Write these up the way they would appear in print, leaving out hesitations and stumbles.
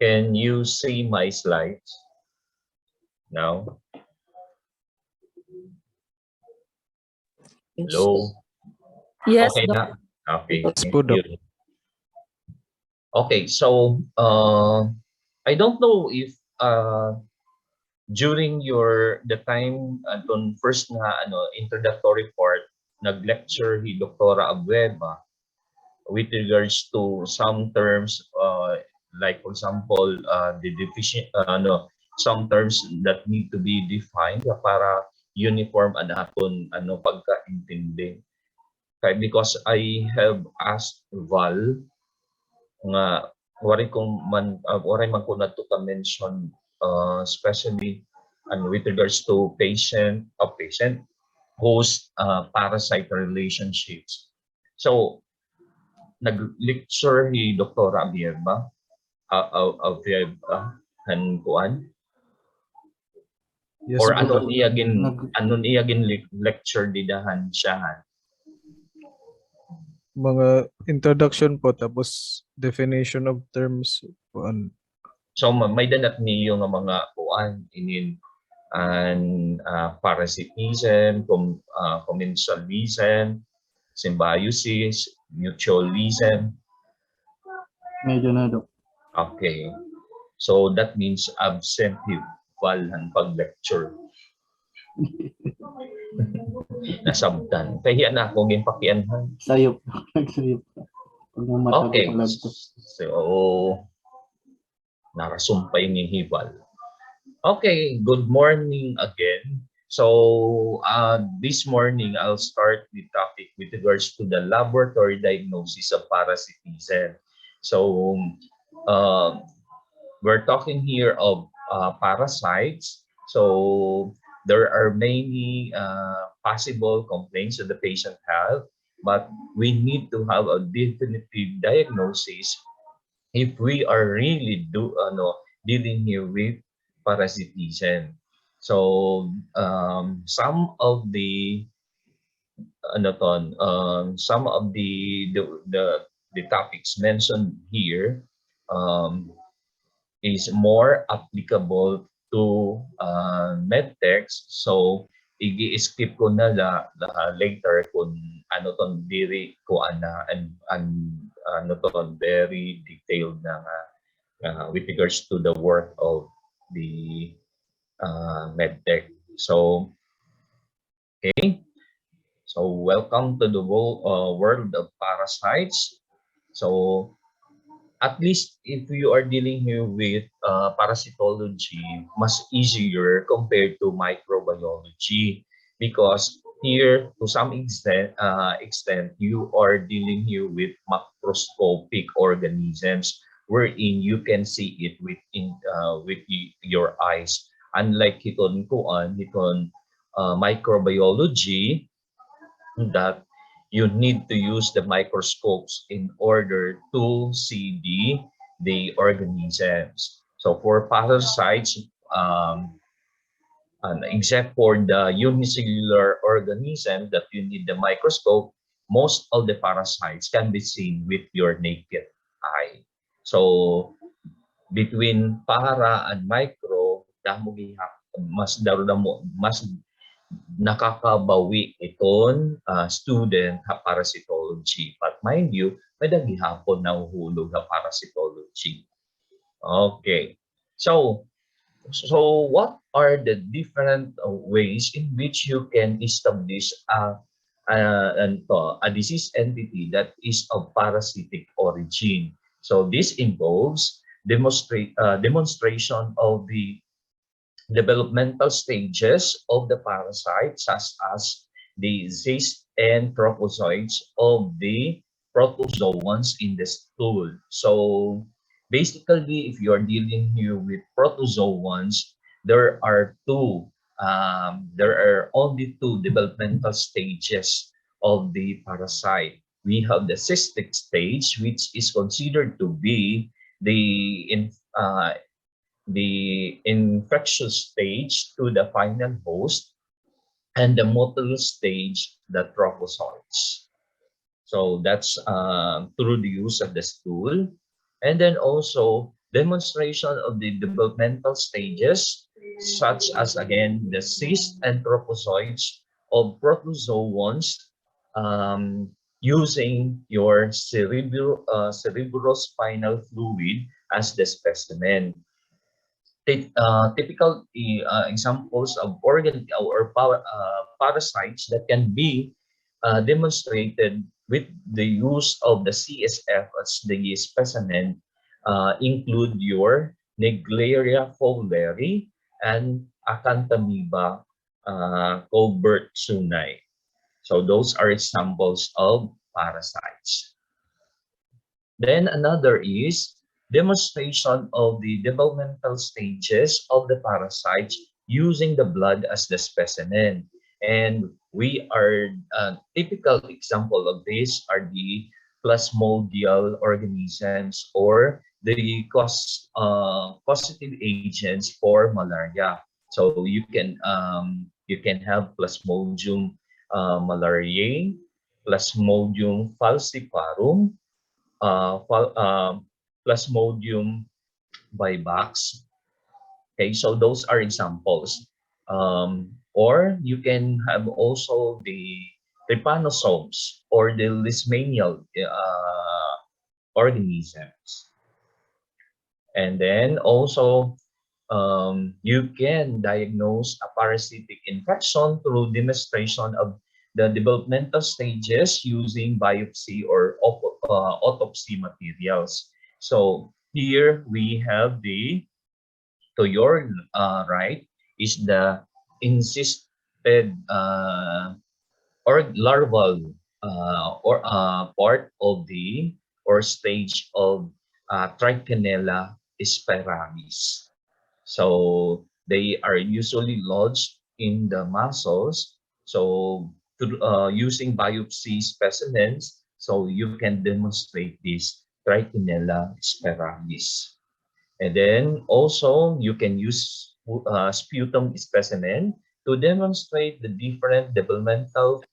Can you see my slides now? Hello? Yes, Okay Doc. na? Okay, Yes thank po, Doc. you. Okay, so I don't know if during the time atong first nga introductory part nag-lecture si Doktora Abueva with regards to some terms like for example the deficient some terms that need to be defined para uniform ang aton pagkaintindi. Kaya because I have asked Val nga waray man ko na to mention especially with regards to patient host parasite relationships. So nag-lecture si Dr. Abieva han kuan Yes or po, Doc. anon iyagin lecture didahan siya. Mga introduction po, tapos definition of terms po. So may danat niyo nga mga kuan inin and parasitism, commensalism, symbiosis, mutualism. Medyo na, Doc. Okay. So that means absent valhan pag-lecture. Nasabtan. Kaya na akong ipakianhan. Sayop. Nagsayop. Okay. So, nakasumpay ni Hibal. Okay, good morning again. So, this morning, I'll start the topic with regards to the laboratory diagnosis of parasitism. So, we're talking here of parasites. So, there are many possible complaints that the patient have, but we need to have a definitive diagnosis if we are really dealing here with parasitism. So some of the the topics mentioned here is more applicable to medtechs. So i-skip ko na later kung ano ton diri ko very detailed na with regards to the work of the medtech. So okay, so welcome to the world of parasites. So at least if you are dealing here with parasitology, much easier compared to microbiology, because here to some extent you are dealing here with macroscopic organisms wherein you can see it with your eyes. Unlike hiton microbiology that you need to use the microscopes in order to see the organisms. So for parasites, except for the unicellular organism that you need the microscope, most of the parasites can be seen with your naked eye. So between para and micro, mas nakakabawi iton student ha parasitology. But mind you, may gihapon na uhulog ha parasitology. Okay. So what are the different ways in which you can establish a disease entity that is of parasitic origin? So this involves demonstration of the developmental stages of the parasite, such as the cysts and trophozoites of the protozoans in the stool. So basically, if you are dealing here with protozoans, there are only two developmental stages of the parasite. We have the cystic stage, which is considered to be the infectious stage to the final host, and the motile stage, the trophozoites. So that's through the use of the stool. And then also demonstration of the developmental stages, such as again the cyst and trophozoites of protozoans, um, using your cerebrospinal fluid as the specimen. Typical examples of organ or parasites that can be demonstrated with the use of the CSF as the specimen include your Naegleria fowleri and Acanthamoeba colbertsoni. So those are examples of parasites. Then another is demonstration of the developmental stages of the parasites using the blood as the specimen. And we are typical example of this are the plasmodial organisms or the causative agents for malaria. So you can have Plasmodium malariae, Plasmodium falciparum, Plasmodium vivax. Okay, so those are examples. Or you can have also the trypanosomes or the leishmanial organisms. And then also you can diagnose a parasitic infection through demonstration of the developmental stages using biopsy or autopsy materials. So here we have to your right is the insisted or larval or part of the or stage of Trichinella spiralis. So they are usually lodged in the muscles. So through, using biopsy specimens, so you can demonstrate this Trichinella spiralis. And then also you can use sputum specimen to demonstrate the different developmental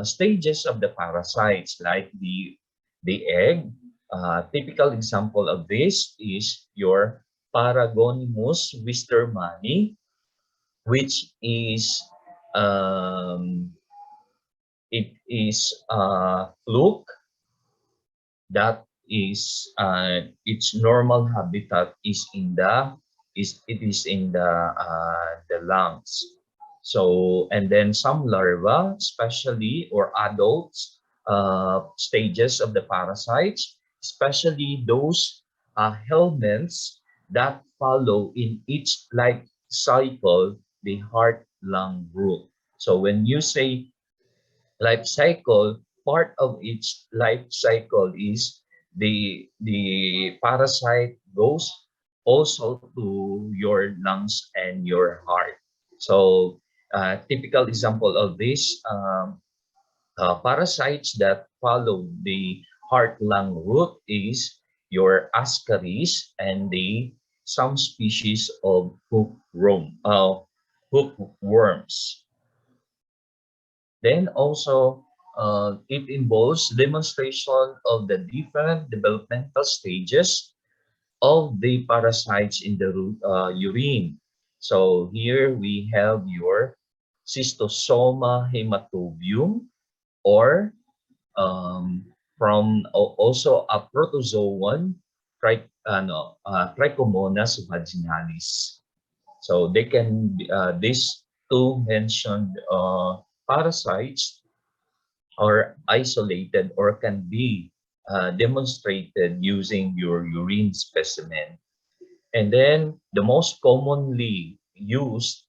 stages of the parasites, like the egg. Typical example of this is your Paragonimus wistermani, which is um, it is fluke that is its normal habitat is in the lungs. So and then some larvae, especially or adults stages of the parasites, especially those helminths that follow in each life cycle the heart lung root. So when you say life cycle, part of each life cycle is the parasite goes also to your lungs and your heart. So typical example of this parasites that follow the heart-lung route is your ascaris and the some species of hookworms. Then also, it involves demonstration of the different developmental stages of the parasites in the urine. So here we have your Cystosoma hematobium, or from also a protozoan, Trichomonas vaginalis. So they can be, these two mentioned parasites are isolated or can be demonstrated using your urine specimen. And then the most commonly used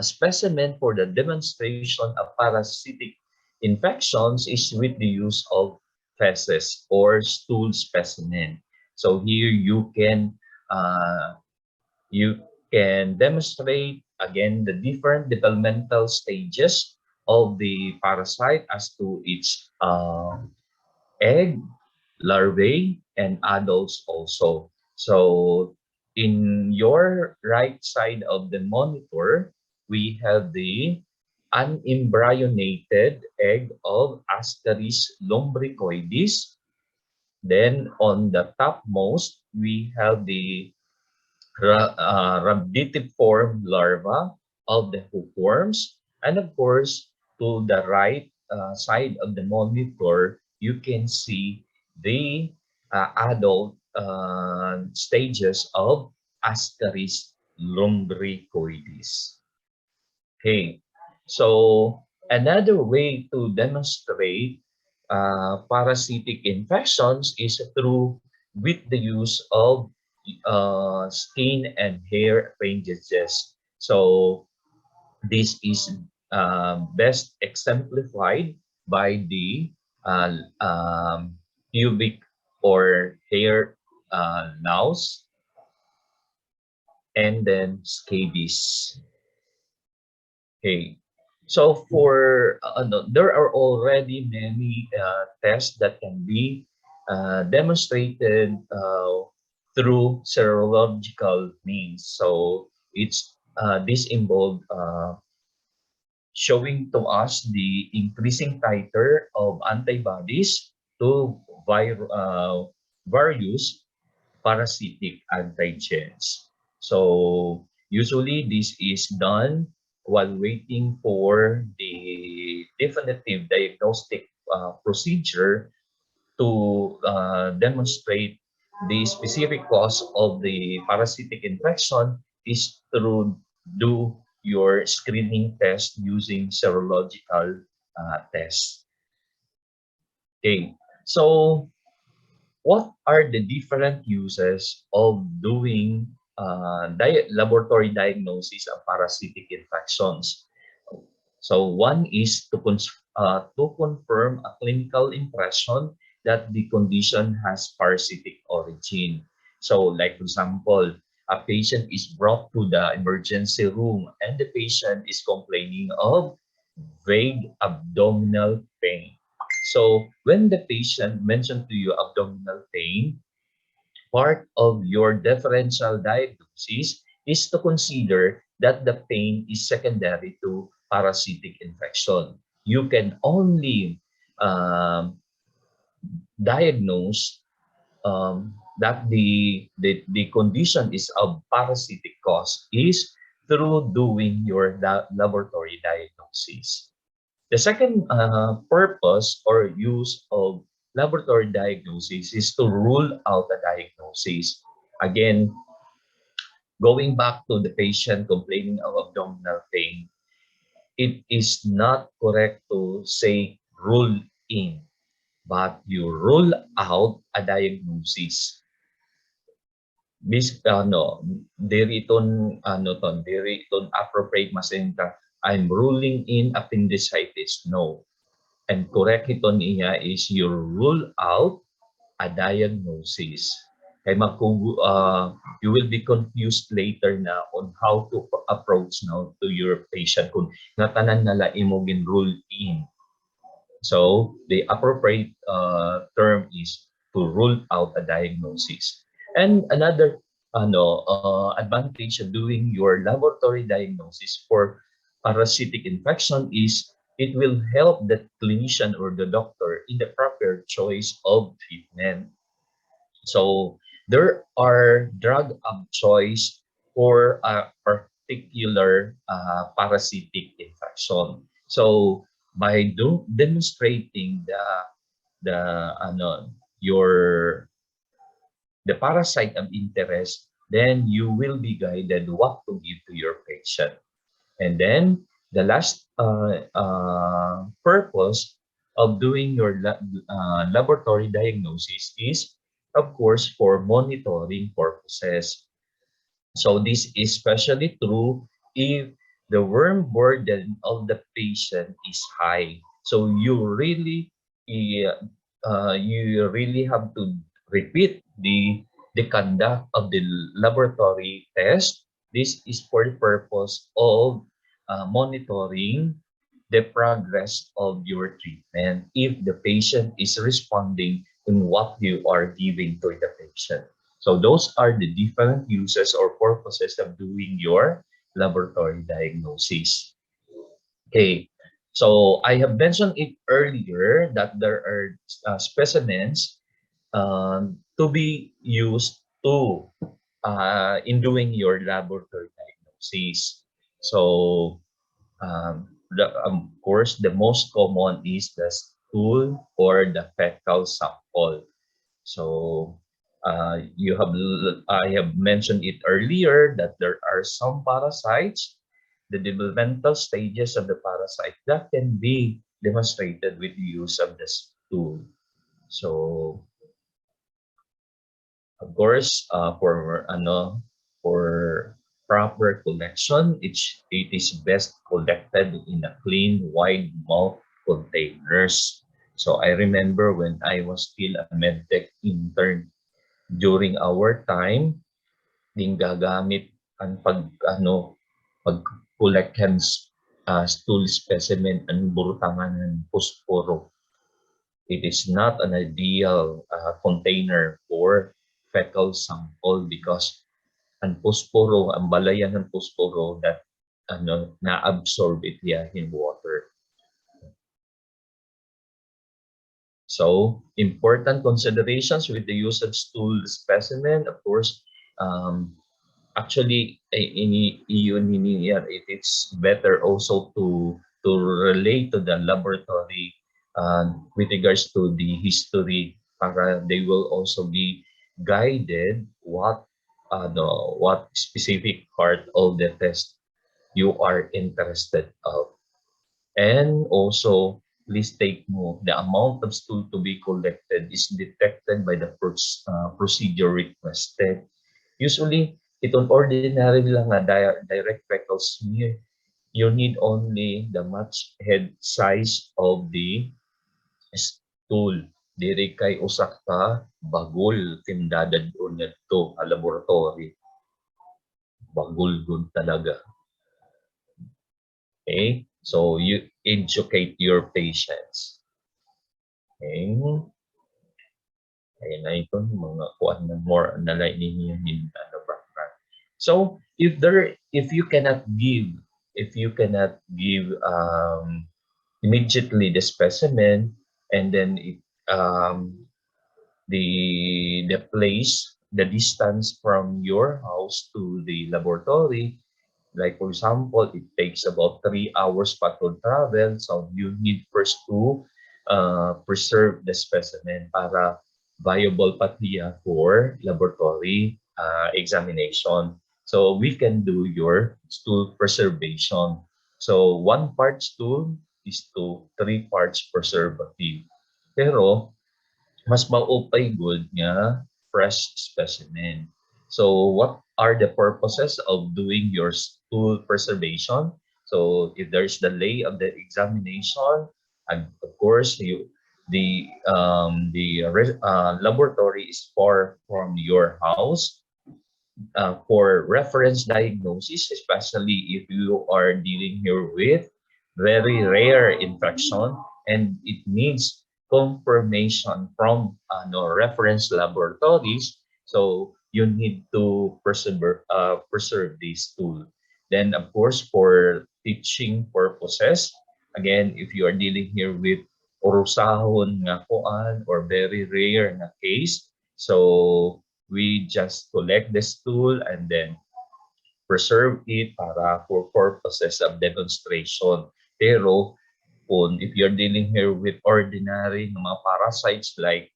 specimen for the demonstration of parasitic infections is with the use of feces or stool specimen. So here uh, you can demonstrate again the different developmental stages of the parasite as to its egg, larvae, and adults also. So in your right side of the monitor, we have the an embryonated egg of Ascaris lumbricoides. Then on the topmost, we have the rhabditiform larva of the hookworms. And of course, to the right side of the monitor, you can see the adult stages of Ascaris lumbricoides. Okay, so another way to demonstrate parasitic infections is through with the use of skin and hair appendages. So this is best exemplified by the pubic or hair louse and then scabies. Okay. So for there are already many tests that can be demonstrated through serological means. So it's this involved showing to us the increasing titer of antibodies to various parasitic antigens. So usually this is done while waiting for the definitive diagnostic procedure to demonstrate the specific cause of the parasitic infection is through do your screening test using serological tests. Okay, so what are the different uses of doing laboratory diagnosis of parasitic infections? So one is to confirm a clinical impression that the condition has parasitic origin. So like for example, a patient is brought to the emergency room and the patient is complaining of vague abdominal pain. So when the patient mentioned to you abdominal pain, part of your differential diagnosis is to consider that the pain is secondary to parasitic infection. You can only um, diagnose that the condition is of parasitic cause is through doing your laboratory diagnosis. The second purpose or use of laboratory diagnosis is to rule out a diagnosis. Again, going back to the patient complaining of abdominal pain, it is not correct to say rule in, but you rule out a diagnosis. Bis diri iton appropriate masinta. I'm ruling in appendicitis. No. And correct ito niya is you rule out a diagnosis. Kay you will be confused later na on how to approach now to your patient kung natanan nala imo gin rule in. So the appropriate term is to rule out a diagnosis. And another advantage of doing your laboratory diagnosis for parasitic infection is it will help the clinician or the doctor in the proper choice of treatment. So there are drug of choice for a particular parasitic infection. So by demonstrating the your the parasite of interest, then you will be guided what to give to your patient. And then the last purpose of doing your laboratory diagnosis is, of course, for monitoring purposes. So this is especially true if the worm burden of the patient is high. So you really have to repeat the conduct of the laboratory test. This is for the purpose of monitoring the progress of your treatment if the patient is responding in what you are giving to the patient. So those are the different uses or purposes of doing your laboratory diagnosis. Okay, so I have mentioned it earlier that there are specimens to be used to in doing your laboratory diagnosis. So, of course, the most common is the stool or the fecal sample. So, I have mentioned it earlier that there are some parasites, the developmental stages of the parasite that can be demonstrated with the use of the stool. So, of course, for proper collection, it is best collected in a clean, wide mouth containers. So I remember when I was still a medtech intern during our time, ding gagamit ang pag-collect ng stool specimen ang burutangan ng posporo. It is not an ideal container for fecal sample because ang posporo, ang balayan ng posporo that na-absorb it in water. So, important considerations with the use of stool specimen, of course, actually, it is better also to relate to the laboratory with regards to the history para they will also be guided what specific part of the test you are interested of. And also, please take note, the amount of stool to be collected is detected by the procedure requested. Usually, itong ordinary lang nga direct fecal smear, you need only the match head size of the stool. Diri kay usa ka bagol timdadad ngadto sa laboratory. Bagol gun talaga. Okay? So you educate your patients. Okay? Ayun na ito, mga kuan na more na like ninyo background. So if you cannot give immediately the specimen and then the place, the distance from your house to the laboratory, like for example, it takes about 3 hours pa to travel. So you need first to preserve the specimen para viable pa niya for laboratory examination. So we can do your stool preservation. So 1 part stool is to 3 parts preservative. Pero mas maupay good nga fresh specimen. So what are the purposes of doing your stool preservation? So if there's delay of the examination, and of course the laboratory is far from your house, for reference diagnosis, especially if you are dealing here with very rare infection and it needs confirmation from reference laboratories. So you need to preserve this tool. Then, of course, for teaching purposes, again, if you are dealing here with orusahon nga kuan or very rare na case, so we just collect this tool and then preserve it para for purposes of demonstration. Pero if you're dealing here with ordinary na mga parasites like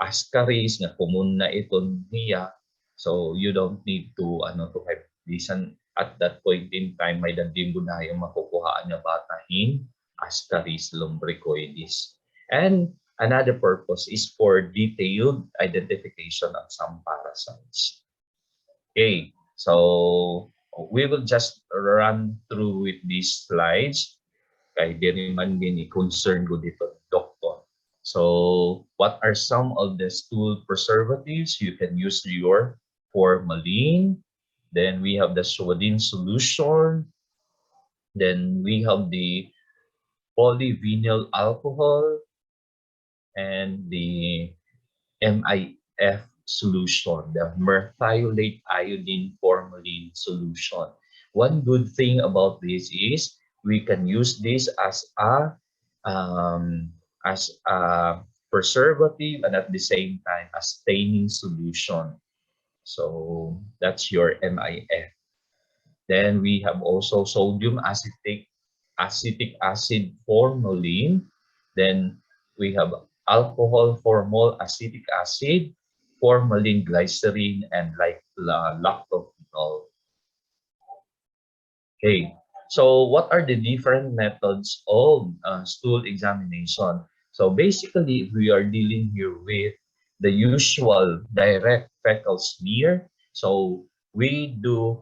ascaris na common na ito niya, so you don't need to have this at that point in time may dandim na yung makukuhaan na batahin ascaris lumbricoides. And another purpose is for detailed identification of some parasites. Okay, so we will just run through with these slides. Kay diri man gini concern ko dito, doctor. So what are some of the stool preservatives? You can use your formalin. Then we have the sodium solution. Then we have the polyvinyl alcohol and the MIF solution, the methylate iodine formalin solution. One good thing about this is we can use this um, as a preservative and at the same time a staining solution. So that's your MIF. Then we have also sodium acetic acid formalin. Then we have alcohol formol acetic acid, formalin glycerin, and like lactophenol. Okay, so what are the different methods of stool examination? So basically, we are dealing here with the usual direct fecal smear. So we do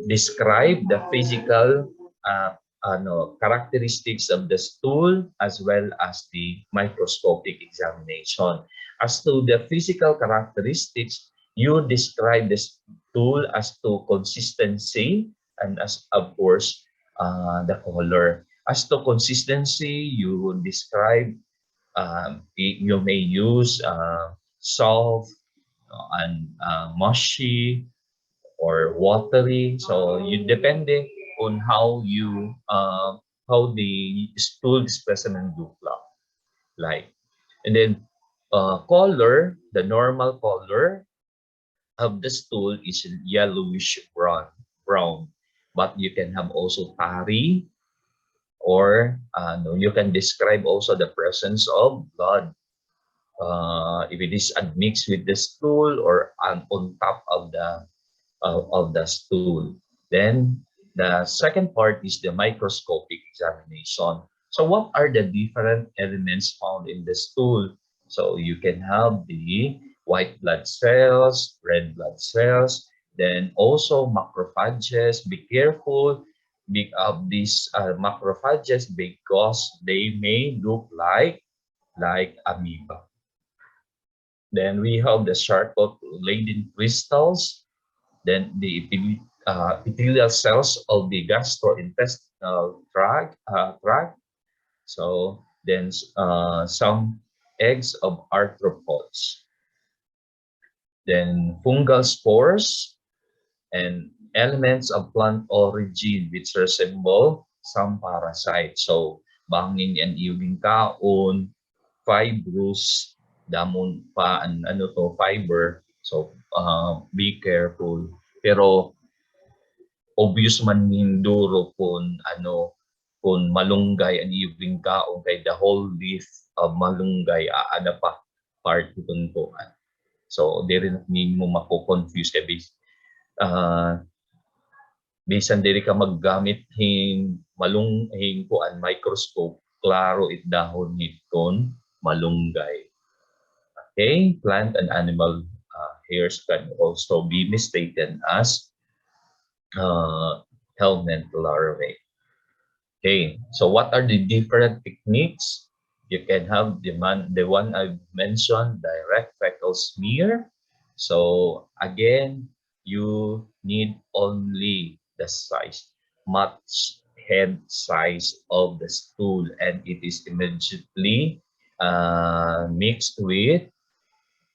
describe the physical characteristics of the stool as well as the microscopic examination. As to the physical characteristics, you describe the stool as to consistency, and as of course the color. As to consistency, you describe you may use soft and mushy or watery. So you depending on how the stool specimen look like. And then color, the normal color of the stool is yellowish brown, but you can have also tarry, or no, you can describe also the presence of blood, if it is admixed with the stool or on top of the stool. Then the second part is the microscopic examination. So what are the different elements found in the stool? So you can have the white blood cells, red blood cells, then also macrophages. Be careful of these macrophages because they may look like amoeba. Then we have the Charcot-Leyden crystals, then the epithelial cells of the gastrointestinal tract. So then some eggs of arthropods. Then fungal spores and elements of plant origin which resemble some parasites. So bangin and iyuging kaon, fibrous, damon pa, ano to, fiber. So be careful. Pero obvious man ning duro kung malunggay ang iyong kaon kay the whole leaf of malunggay aana pa part itong tuan. So di rin mo mako-confuse kay bisan diri ka maggamit hing kuan microscope, klaro it dahon hiton malunggay. Okay, plant and animal hairs can also be mistaken as helmet larvae. Okay, so what are the different techniques? You can have the one I mentioned, direct fecal smear. So again, you need only the size, much head size of the stool, and it is immediately mixed with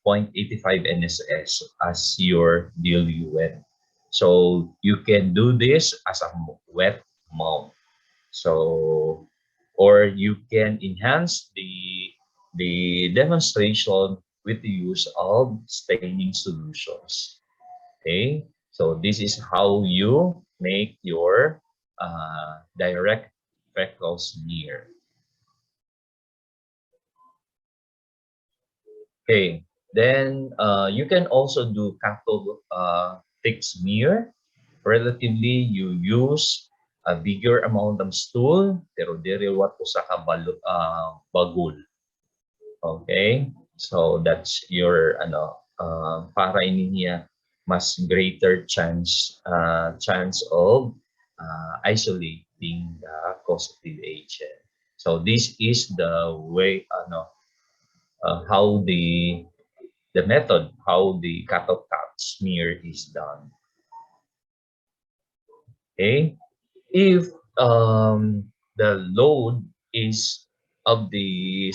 0.85 NSS as your diluent. So you can do this as a wet mount. So, or you can enhance the demonstration with the use of staining solutions. Okay, so this is how you make your direct fecal smear. Okay, then you can also do cathode thick smear. Relatively, you use a bigger amount of stool, pero diri wat usa ka bagul. Okay, so that's your para niya mas greater chance of isolating the causative agent. So this is the way how the method how the cut-off smear is done. Okay, if the load is of the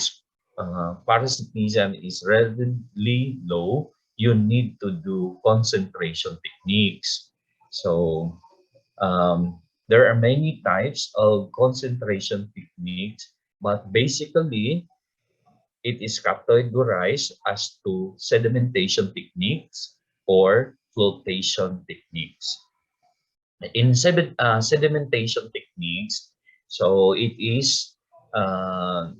parasitism is relatively low, you need to do concentration techniques. So There are many types of concentration techniques, but basically it is categorized as to sedimentation techniques or flotation techniques. In sedimentation techniques, so it is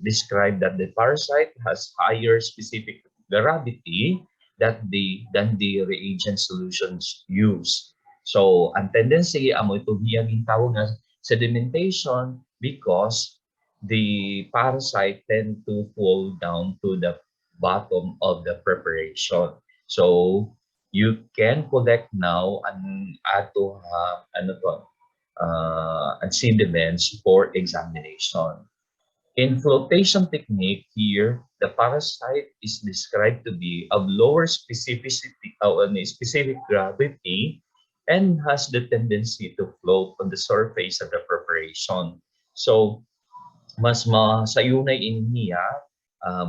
described that the parasite has higher specific gravity than the reagent solutions used. So, ang tendency, amo ito hiyang tawag na sedimentation because the parasite tend to fall down to the bottom of the preparation. So, you can collect now an ato ano to and sediments for examination. In flotation technique here, the parasite is described to be of lower specificity or specific gravity and has the tendency to float on the surface of the preparation. So mas masayunay niya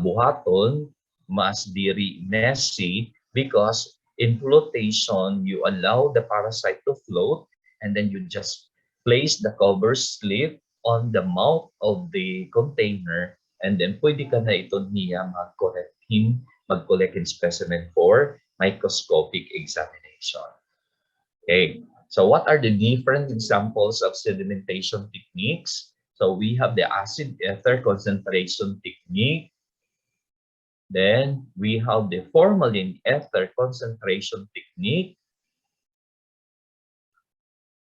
buhaton, mas diri messy because in flotation you allow the parasite to float and then you just place the cover slip on the mouth of the container and then pwede ka na ito niya mag-collect in specimen for microscopic examination. Okay, so what are the different examples of sedimentation techniques? So we have the acid ether concentration technique. Then we have the formalin ether concentration technique.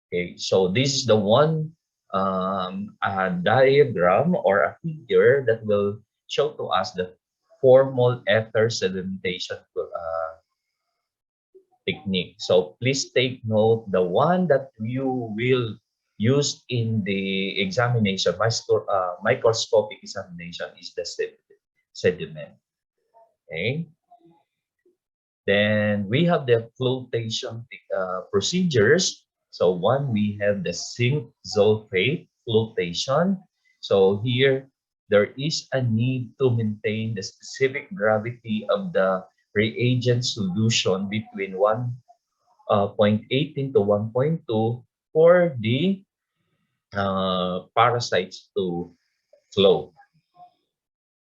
Okay, so this is the one a diagram or a figure that will show to us the formal ether sedimentation technique. So please take note, the one that you will use in the examination, microscopic examination is the sediment. Okay. Then we have the flotation procedures. So one, we have the zinc sulfate flotation. So here, there is a need to maintain the specific gravity of the reagent solution between 1.18 to 1.2 for the parasites to float.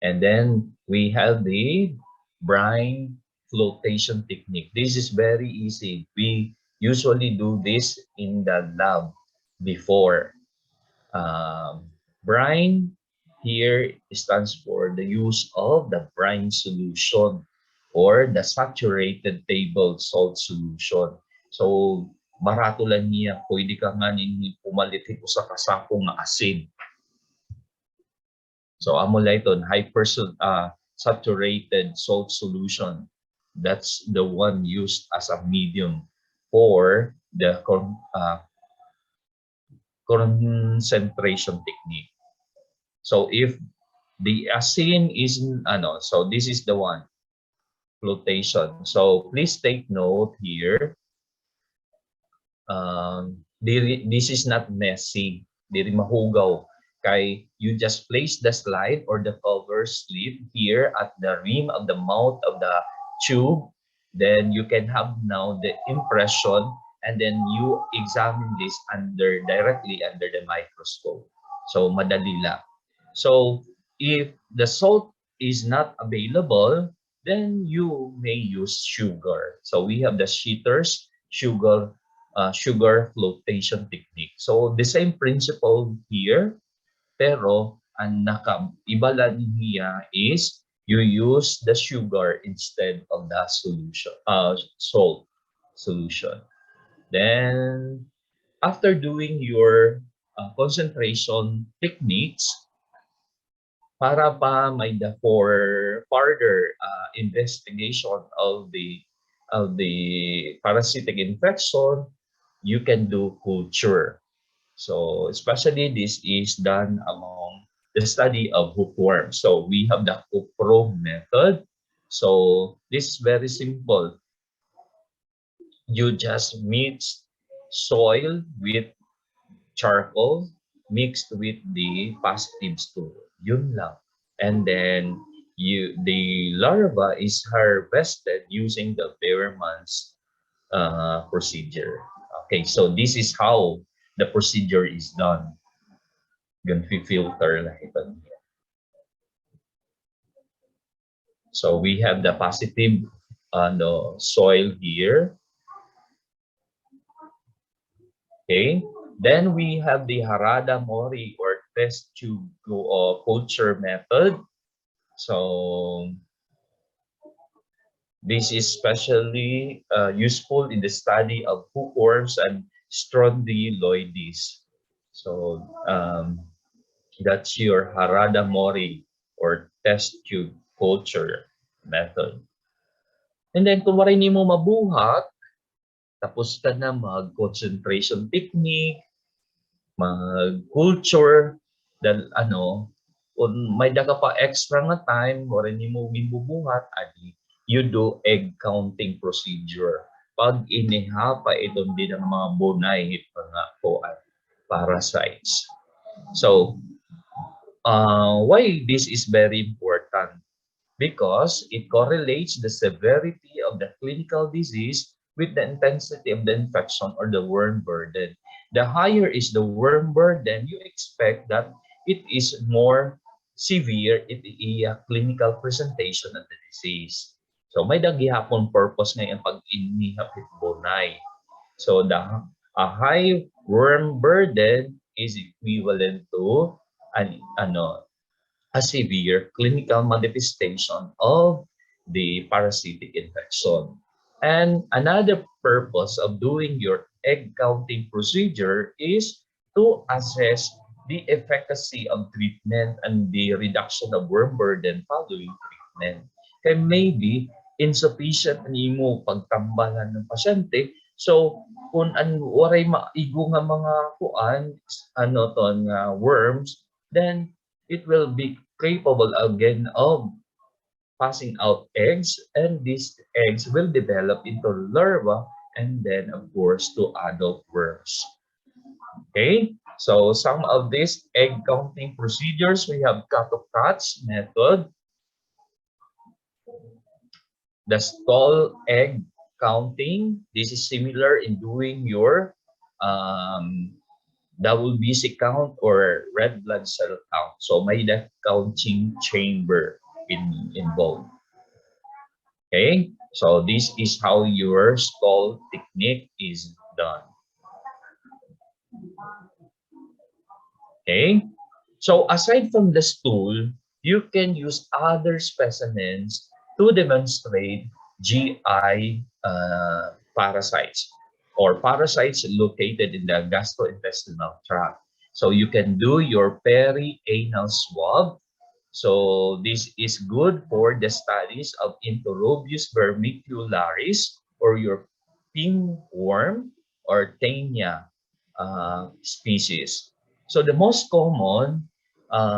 And then we have the brine flotation technique. This is very easy. We usually do this in the lab before. Brine here stands for the use of the brine solution or the saturated table salt solution. So, barato lang niya, pwede ka nga ninyo pumalit ito sa kasakong na acid. So, amo ito, saturated salt solution. That's the one used as a medium for the concentration technique. So if the acid is so this is the one, flotation. So please take note here. This is not messy. Diri mahugaw. Kay you just place the slide or the cover slip here at the rim of the mouth of the tube. Then you can have now the impression and then you examine this directly under the microscope. So madali lang. So if the salt is not available, then you may use sugar. So we have the Sheeter's sugar flotation technique. So the same principle here, pero ang iba lang niya is you use the sugar instead of the solution, salt solution. Then after doing your concentration techniques, para pa may for further investigation of the parasitic infection, you can do culture. So especially this is done among the study of hookworm. So we have the hookworm method. So this is very simple. You just mix soil with charcoal mixed with the positive stool. Yun lang. And then the larva is harvested using the Behrman's procedure. Okay, so this is how the procedure is done. Ganun filter lang ito. So we have the positive soil here. Okay. Then we have the Harada Mori or test tube culture method. So this is especially useful in the study of hookworms and strongyloides. So that's your Harada Mori or test tube culture method. And then kung waray nimo mabuhat, tapos ka na mag-concentration technique, mag-culture, dahil kung may daga pa extra nga time, waray nimo gibubuhat, adi, you do egg counting procedure. Pag iniha pa itong din ang mga bonay, mga parasites. So, why this is very important? Because it correlates the severity of the clinical disease with the intensity of the infection or the worm burden. The higher is the worm burden, you expect that it is more severe it iya clinical presentation of the disease. So may daghihapon purpose ngayon pag inihapit bonay. So a high worm burden is equivalent to a severe clinical manifestation of the parasitic infection. And another purpose of doing your egg counting procedure is to assess the efficacy of treatment and the reduction of worm burden following treatment. Kaya maybe insufficient nimo pagtambalan ng pasyente. So kung waray maigo nga mga worms, then it will be capable again of passing out eggs, and these eggs will develop into larvae and then of course to adult worms. Okay, so some of these egg counting procedures, we have cut-of-cuts method, the stall egg counting. This is similar in doing your WBC count or red blood cell count. So may that counting chamber involved. Okay, so this is how your stall technique is done. Okay, so aside from the stool, you can use other specimens to demonstrate GI parasites or parasites located in the gastrointestinal tract. So you can do your perianal swab. So this is good for the studies of Enterobius vermicularis or your pinworm or Taenia species. So the most common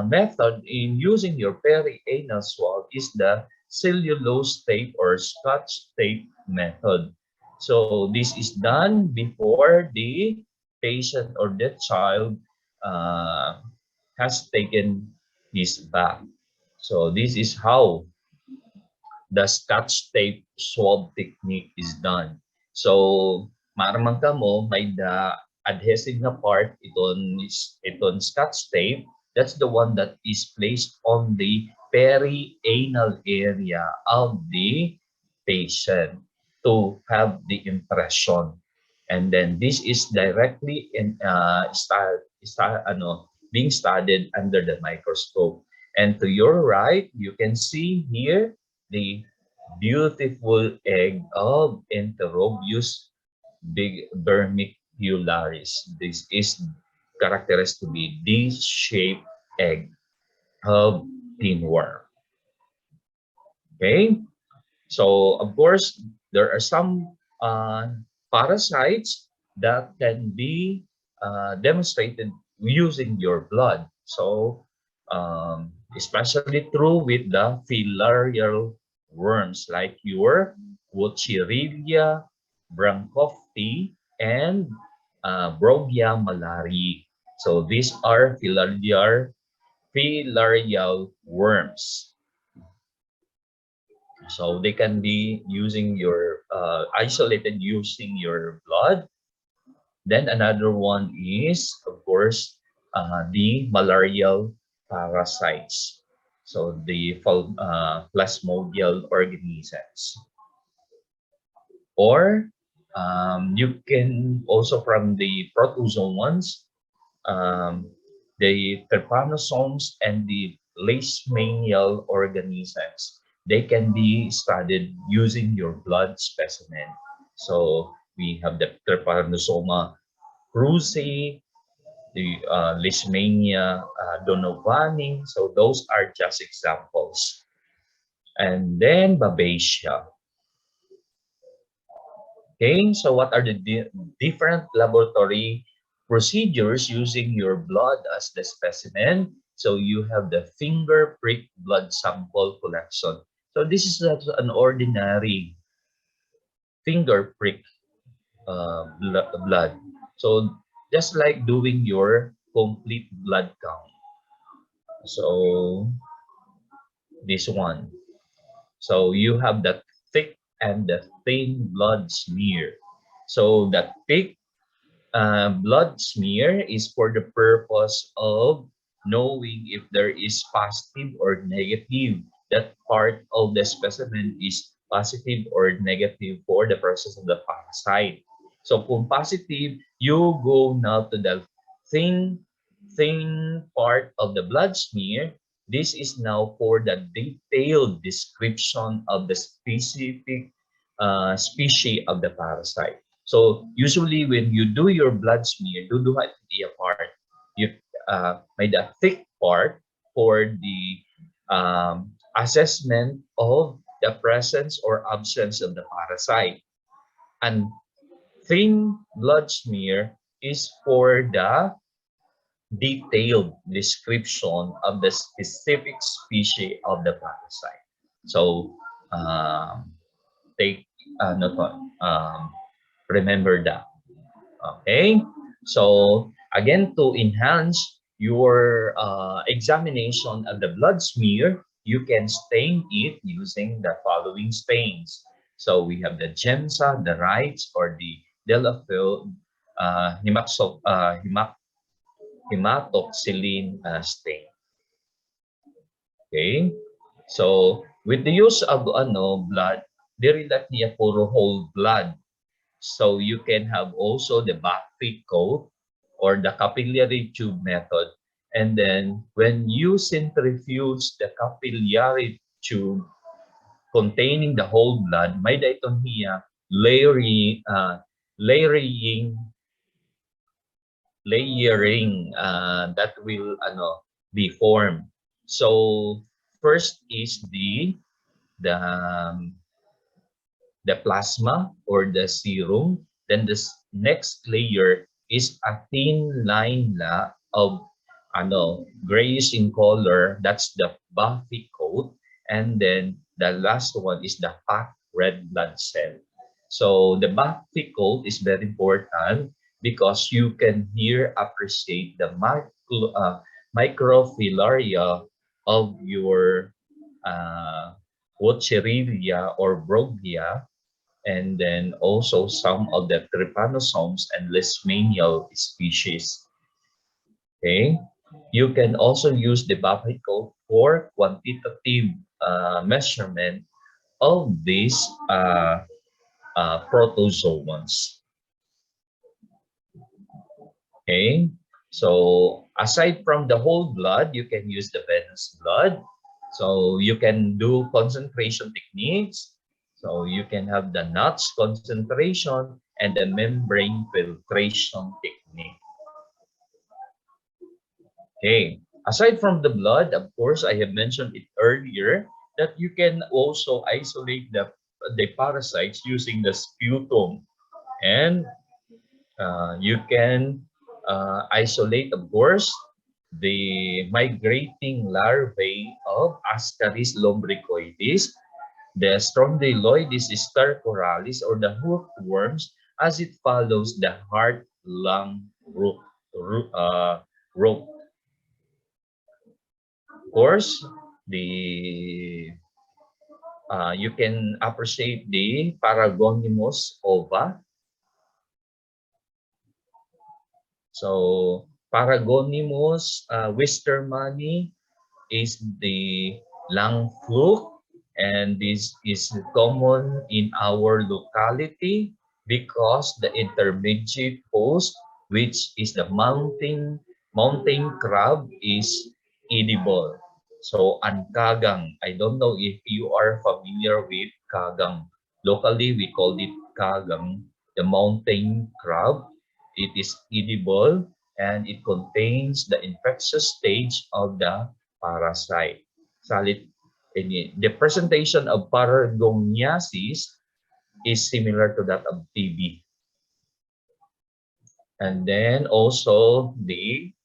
method in using your perianal swab is the cellulose tape or Scotch tape method. So this is done before the patient or the child has taken his bath. So this is how the Scotch tape swab technique is done. So maramang kamo may the adhesive na part iton Scotch tape. That's the one that is placed on the perianal area of the patient to have the impression. And then this is directly being studied under the microscope. And to your right, you can see here the beautiful egg of Enterobius vermicularis. This is characterized to be D-shaped egg of pinworm. Okay, so of course there are some parasites that can be demonstrated using your blood. So especially true with the filarial worms like your Wuchereria branchofti and Brogia malari. So these are filarial worms. So they can be using your isolated using your blood. Then another one is, of course, the malarial parasites. So the plasmodial organisms. Or you can also from the protozoans, um, the trypanosomes and the leishmanial organisms. They can be studied using your blood specimen. So we have the Trypanosoma cruzi, the Leishmania donovani. So those are just examples. And then Babesia. Okay, so what are the different laboratory procedures using your blood as the specimen? So you have the finger prick blood sample collection. So this is an ordinary finger prick blood. So just like doing your complete blood count. So this one. So you have the thick and the thin blood smear. So the thick blood smear is for the purpose of knowing if there is positive or negative. That part of the specimen is positive or negative for the presence of the parasite. So kung positive, you go now to the thin, thin part of the blood smear. This is now for the detailed description of the specific species of the parasite. So usually when you do your blood smear, duduha iti part. You made a thick part for the assessment of the presence or absence of the parasite. And thin blood smear is for the detailed description of the specific species of the parasite. So take no, remember that. Okay, so again, to enhance your examination of the blood smear, you can stain it using the following stains. So we have the Gemsa, the Wrights, or the Delafield hematoxylin stain. Okay, so with the use of blood, diri lang niya puro whole blood. So you can have also the backfeed coat or the capillary tube method. And then when you centrifuge the capillary tube containing the whole blood, may dayton hiya layering that will be formed. So first is the the plasma or the serum. Then this next layer is a thin line of grayish in color. That's the buffy coat. And then the last one is the packed red blood cell. So the buffy coat is very important because you can here appreciate the microfilaria of your Wuchereria or Brogia, and then also some of the trypanosomes and leishmanial species. Okay, you can also use the buffet code for quantitative measurement of these protozoans. Okay, so aside from the whole blood, you can use the venous blood. So you can do concentration techniques. So you can have the NOTS concentration and the membrane filtration technique. Okay, aside from the blood, of course, I have mentioned it earlier that you can also isolate the parasites using the sputum, and you can isolate, of course, the migrating larvae of Ascaris lumbricoides, the Strongyloides stercoralis, or the hookworms, as it follows the heart-lung rope. Of course, you can appreciate the Paragonimus ova. So Paragonimus wistermani is the lung fluke, and this is common in our locality because the intermediate host, which is the mountain crab, is edible. So kagang, I don't know if you are familiar with kagang. Locally, we call it kagang, the mountain crab. It is edible and it contains the infectious stage of the parasite. The presentation of paragoniasis is similar to that of TB. And then also the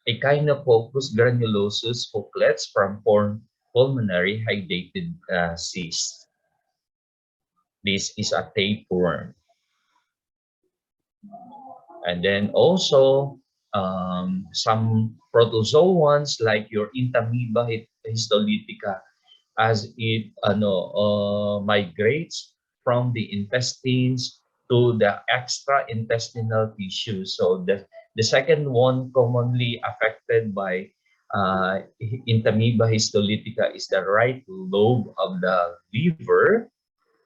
echinococcus granulosus hooklets from pulmonary hydatid cyst. This is a tapeworm. And then also some protozoans like your Entamoeba histolytica, as it migrates from the intestines to the extra-intestinal tissue. So the second one commonly affected by Entamoeba histolytica is the right lobe of the liver,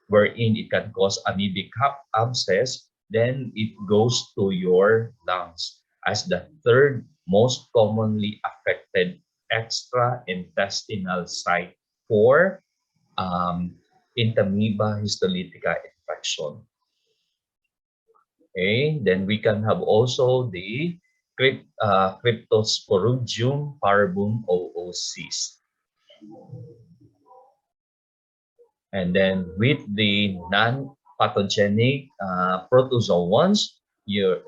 wherein it can cause amoebic abscess. Then it goes to your lungs as the third most commonly affected extra-intestinal site for Entamoeba histolytica infection. Okay, then we can have also the Cryptosporidium parvum oocyst. And then with the non-pathogenic protozoans,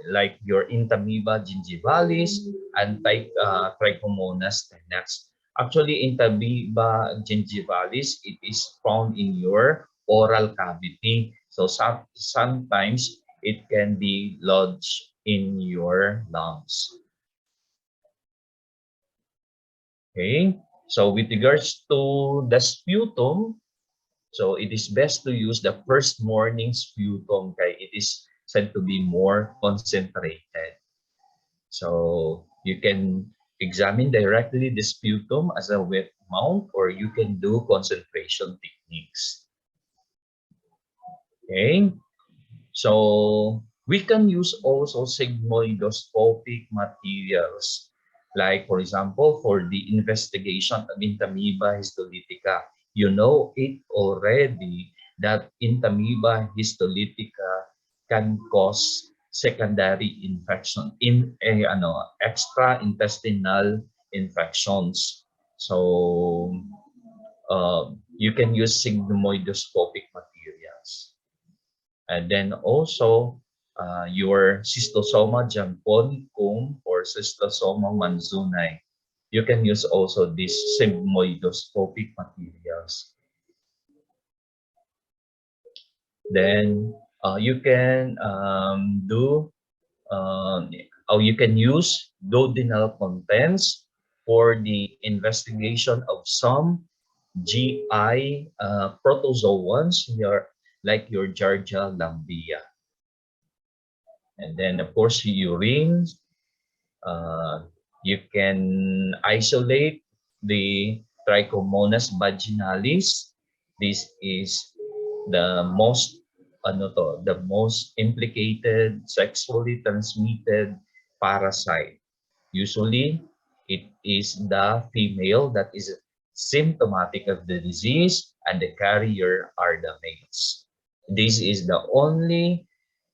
like your Entamoeba gingivalis and Trichomonas tenax. Actually, Entamoeba gingivalis, it is found in your oral cavity. So sometimes it can be lodged in your lungs. Okay, so with regards to the sputum, so it is best to use the first morning sputum, kaya it is said to be more concentrated. So you can examine directly the sputum as a wet mount, or you can do concentration techniques. Okay, so we can use also sigmoidoscopic materials, like for example, for the investigation of Entamoeba histolytica. You know it already that Entamoeba histolytica can cause secondary infection in extra intestinal infections. So you can use sigmoidoscopic materials. And then also your Schistosoma japonicum or Schistosoma manzoni. You can use also these sigmoidoscopic materials. Then you can you can use duodenal contents for the investigation of some GI protozoans here, like your Giardia lamblia. And then, of course, urine. You can isolate the Trichomonas vaginalis. This is the most the most implicated sexually transmitted parasite. Usually, it is the female that is symptomatic of the disease, and the carrier are the males. This is the only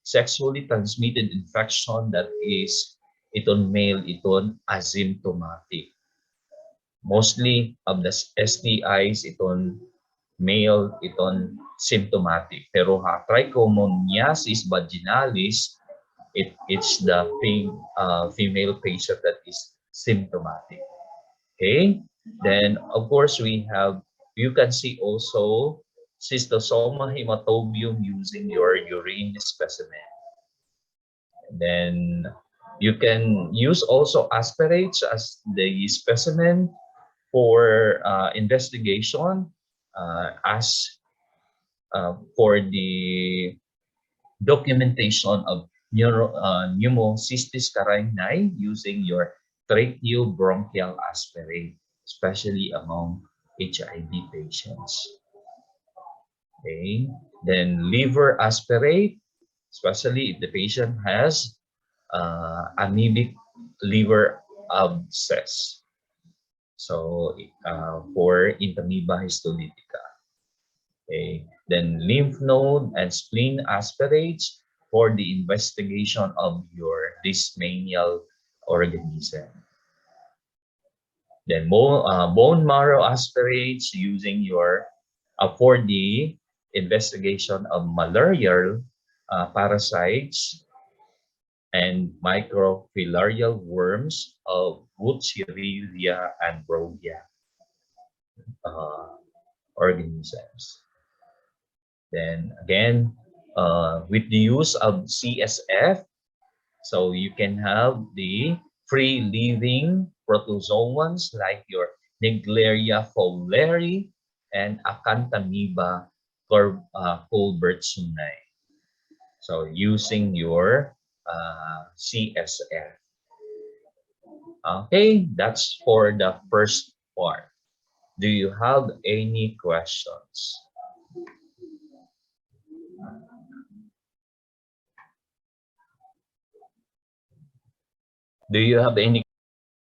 sexually transmitted infection that is iton male, iton asymptomatic. Mostly of the STIs, iton male, iton symptomatic. Pero Trichomoniasis vaginalis, it's the female patient that is symptomatic. Okay, then of course you can see also Schistosoma hematobium using your urine specimen. Then you can use also aspirates as the specimen for investigation, as for the documentation of pneumocystis carinii using your tracheobronchial aspirate, especially among HIV patients. Okay, then liver aspirate, especially if the patient has amoebic liver abscess. So for Entamoeba histolytica. Okay. Then lymph node and spleen aspirates for the investigation of your dysmanial organism. Then bone marrow aspirates using your for the investigation of malarial parasites and microfilarial worms of Wuchereria and Brogia organisms. Then again, with the use of CSF, so you can have the free-living protozoans like your Naegleria fowleri and Acanthamoeba colbertsoni. So using your CSF. Okay, that's for the first part. Do you have any questions? Do you have any